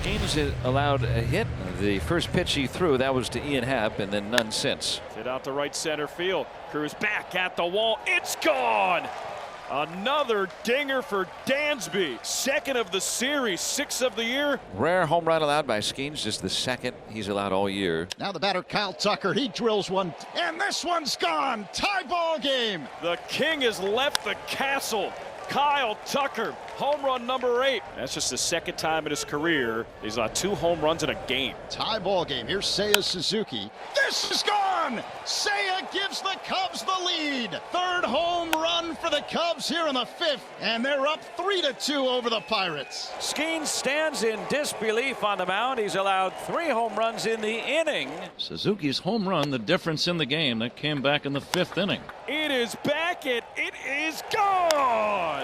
Skenes allowed a hit. The first pitch he threw, that was to Ian Happ, and then none since. Hit out to right center field. Cruz back at the wall. It's gone. Another dinger for Dansby. Second of the series, sixth of the year. Rare home run allowed by Skenes, just the second he's allowed all year. Now the batter, Kyle Tucker, he drills one, and this one's gone. Tie ball game. The king has left the castle. Kyle Tucker, home run number 8. That's just the second time in his career he's on 2 home runs in a game. Tie ball game. Here's Seiya Suzuki. This is gone. Seiya gives the Cubs the lead. Third home run for the Cubs here in the 5th, and they're up 3-2 over the Pirates. Skenes stands in disbelief on the mound. He's allowed 3 home runs in the inning. Suzuki's home run, the difference in the game. That came back in the 5th inning. It is back, and it is gone.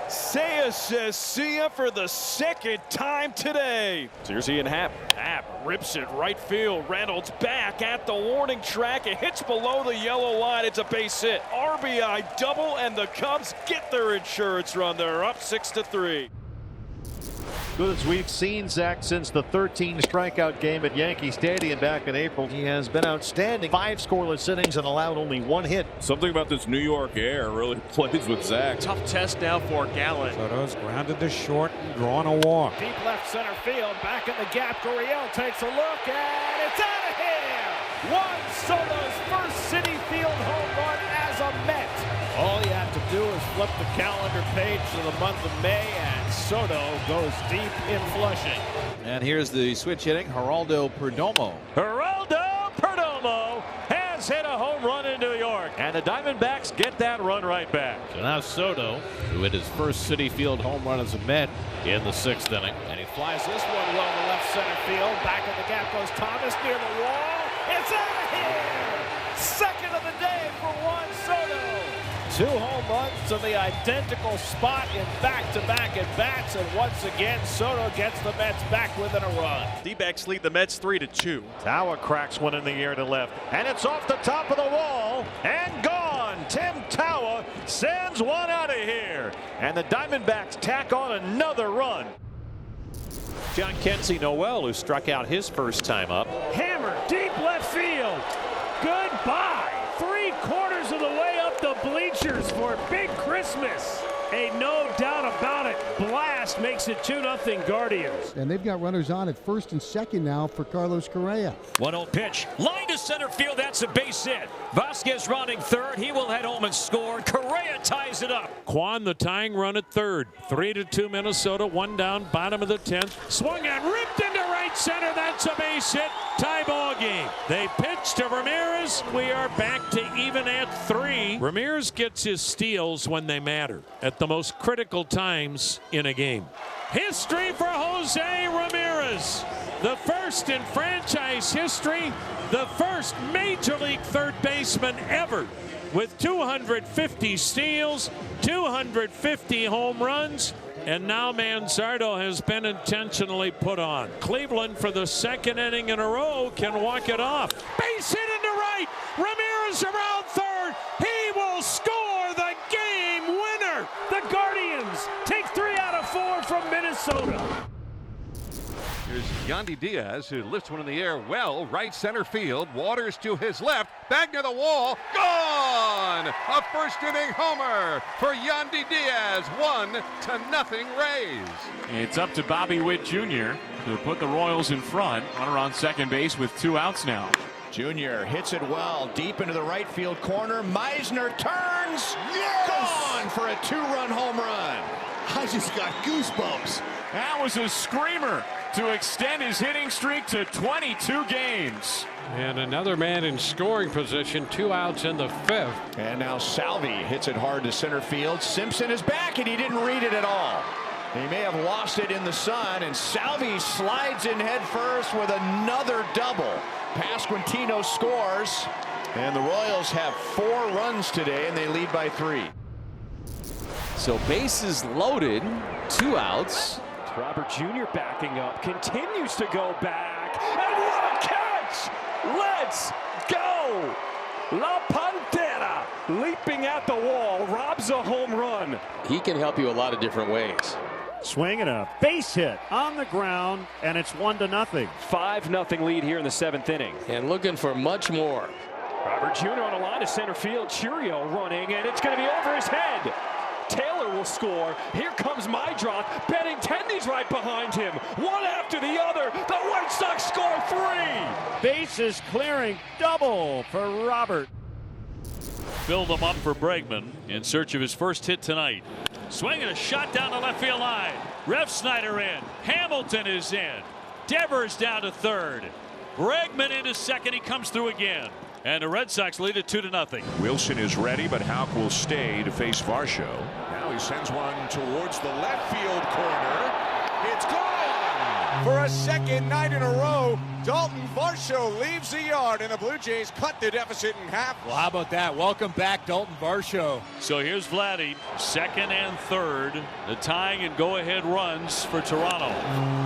Seiya says see ya for the second time today. So here's Ian Happ. Happ rips it right field. Reynolds back at the warning track. It hits below the yellow line. It's a base hit. RBI double, and the Cubs get their insurance run. They're up 6-3. Good as we've seen Zach since the 13 strikeout game at Yankee Stadium back in April. He has been outstanding. 5 scoreless innings and allowed only 1 hit. Something about this New York air really plays with Zach. Tough test now for Gallen. Soto's grounded to short and drawn a walk. Deep left center field, back in the gap. Gurriel takes a look, and it's out of here. Juan Soto's first Citi Field home run as a Met. All you have to do is flip the calendar page to the month of May, and Soto goes deep in Flushing. And here's the switch hitting, Geraldo Perdomo. Geraldo Perdomo has hit a home run in New York, and the Diamondbacks get that run right back. So now Soto, who hit his first Citi Field home run as a Met in the 6th inning. And he flies this one well to left center field. Back in the gap goes Thomas near the wall. It's out of here! Second of the day for Juan Soto. 2 home runs to the identical spot in back-to-back at-bats, and once again Soto gets the Mets back within a run. D-backs lead the Mets 3-2. Tawa cracks one in the air to left, and it's off the top of the wall and gone. Tim Tawa sends one out of here, and the Diamondbacks tack on another run. John Kenzie Noel, who struck out his first time up. Hammer deep left field. Goodbye. 3/4 of the way up the bleachers for Big Christmas. Ain't no doubt about it. Blast makes it 2-0 Guardians. And they've got runners on at first and second now for Carlos Correa. 1-0 pitch. Line to center field. That's a base hit. Vasquez running third. He will head home and score. Correa ties it up. Quan, the tying run at third. 3-2 Minnesota. 1 down, bottom of the 10th. Swung and ripped into right center. That's a base hit. Tie ball game. They pitch to Ramirez. We are back to even at 3. Ramirez gets his steals when they matter, at the most critical times in a game. History for Jose Ramirez. The first in franchise history, the first Major League third baseman ever with 250 steals, 250 home runs, and now Manzardo has been intentionally put on. Cleveland, for the 2nd inning in a row, can walk it off. Base hit into right. Ramirez around third. He will score the game winner. The Guardians take 3 out of 4 from Minnesota. Here's Yandy Diaz, who lifts one in the air well, right center field. Waters to his left, back near the wall, gone! A first inning homer for Yandy Diaz, 1-0 Rays. It's up to Bobby Witt Jr. to put the Royals in front. Runner on second base with 2 outs now. Junior hits it well deep into the right field corner. Meisner turns. Yes! Gone for a 2-run home run. I just got goosebumps. That was a screamer to extend his hitting streak to 22 games. And another man in scoring position, 2 outs in the 5th. And now Salvi hits it hard to center field. Simpson is back, and he didn't read it at all. He may have lost it in the sun, and Salvi slides in head first with another double. Pasquantino scores, and the Royals have 4 runs today, and they lead by 3. So bases loaded, 2 outs. Robert Jr. backing up, continues to go back, and what a catch! Let's go! La Pantera leaping at the wall, robs a home run. He can help you a lot of different ways. Swing and a base hit on the ground, and it's 1-0. 5-0 lead here in the 7th inning. And looking for much more. Robert Jr. on a line to center field. Churio running, and it's going to be over his head. Taylor will score. Here comes Mydroth. Benintendi's right behind him. One after the other. The White Sox score 3. Bases clearing double for Robert. Filled them up for Bregman in search of his first hit tonight. Swinging a shot down the left field line. Refsnyder in. Hamilton is in. Devers down to third. Bregman into second. He comes through again. And the Red Sox lead it 2-0. Wilson is ready, but Houck will stay to face Varsho. Now he sends one towards the left field corner. It's gone! For a second night in a row, Dalton Varsho leaves the yard, and the Blue Jays cut the deficit in half. Well, how about that? Welcome back, Dalton Varsho. So here's Vladdy, second and third. The tying and go-ahead runs for Toronto.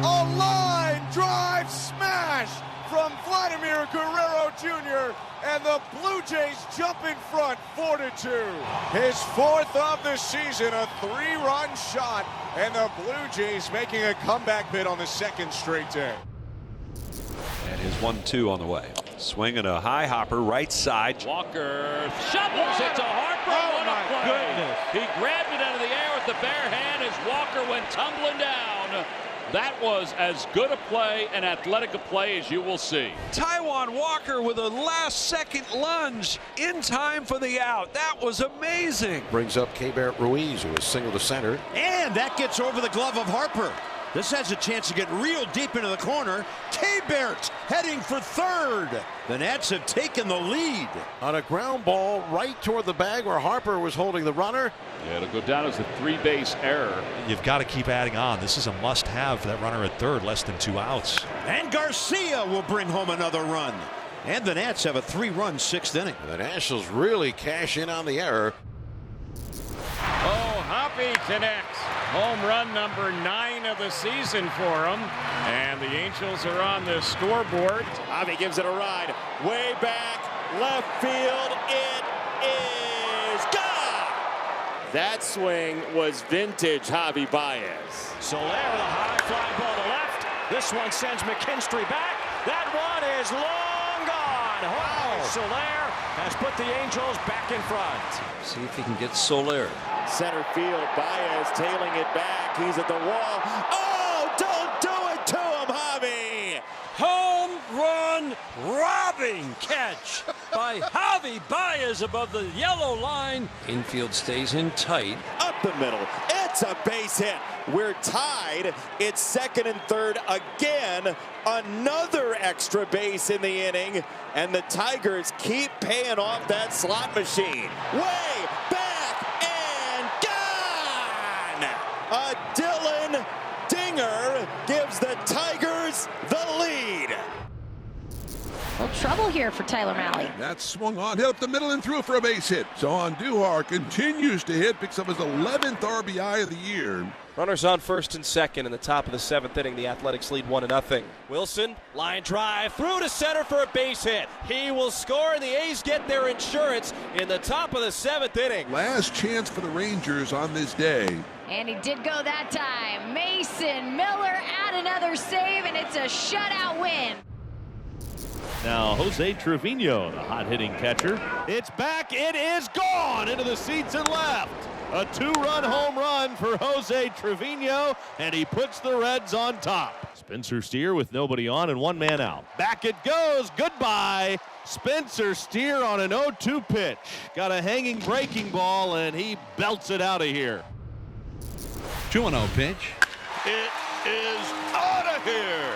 A line drive smash from Vladimir Guerrero Jr., and the Blue Jays jump in front 4-2. His 4th of the season, a 3-run shot, and the Blue Jays making a comeback bid on the 2nd straight day. And his 1-2 on the way. Swinging a high hopper right side. Walker shovels it to Harper. Oh, what a play. goodness. He grabbed it out of the air with the bare hand as Walker went tumbling down. That was as good a play and athletic a play as you will see. Taijuan Walker with a last-second lunge in time for the out. That was amazing. Brings up Keibert Ruiz, who is single to center. And that gets over the glove of Harper. This has a chance to get real deep into the corner. Keibert heading for third. The Nats have taken the lead. On a ground ball right toward the bag where Harper was holding the runner. Yeah, it'll go down as a 3-base error. You've got to keep adding on. This is a must-have for that runner at third, less than 2 outs. And Garcia will bring home another run. And the Nats have a 3-run 6th inning. The Nationals really cash in on the error. Oh, Hoppy connects. Home run number 9 of the season for him. And the Angels are on the scoreboard. Javi gives it a ride. Way back, left field. It is gone! That swing was vintage Javi Baez. Soler with a high fly ball to left. This one sends McKinstry back. That one is long gone. Wow. Soler has put the Angels back in front. See if he can get Soler. Center field, Baez tailing it back. He's at the wall. Oh, don't do it to him, Javi! Home run robbing catch by Javi Baez above the yellow line. Infield stays in tight. Up the middle. It's a base hit. We're tied. It's 2nd and 3rd again. Another extra base in the inning. And the Tigers keep paying off that slot machine. Way back and gone! A Dylan Dinger gives the Tigers the lead. Well, trouble here for Tyler Mahle. That's swung on, hit up the middle and through for a base hit. So Andujar continues to hit, picks up his 11th RBI of the year. Runners on 1st and 2nd in the top of the 7th inning. The Athletics lead 1-0. Wilson, line drive, through to center for a base hit. He will score, and the A's get their insurance in the top of the 7th inning. Last chance for the Rangers on this day. And he did go that time. Mason Miller add another save, and it's a shutout win. Now Jose Trevino, the hot-hitting catcher. It's back. It is gone into the seats and left. A 2-run home run for Jose Trevino, and he puts the Reds on top. Spencer Steer with nobody on and 1 man out. Back it goes. Goodbye. Spencer Steer on an 0-2 pitch. Got a hanging breaking ball, and he belts it out of here. 2-0 pitch. It is out of here.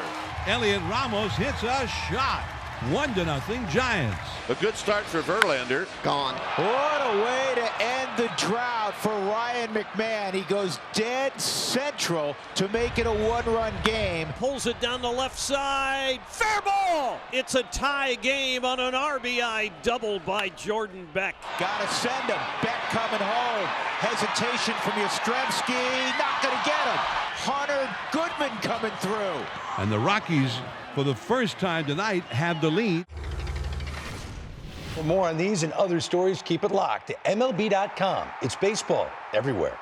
Elliot Ramos hits a shot. 1-0 Giants. A good start for Verlander. Gone. What a way to end the drought for Ryan McMahon. He goes dead central to make it a 1-run game. Pulls it down the left side. Fair ball! It's a tie game on an RBI double by Jordan Beck. Gotta send him. Beck coming home. Hesitation from Yastrzemski. Not gonna get him. Hunter Goodman coming through. And the Rockies, for the first time tonight, have the lead. For more on these and other stories, keep it locked to MLB.com. It's baseball everywhere.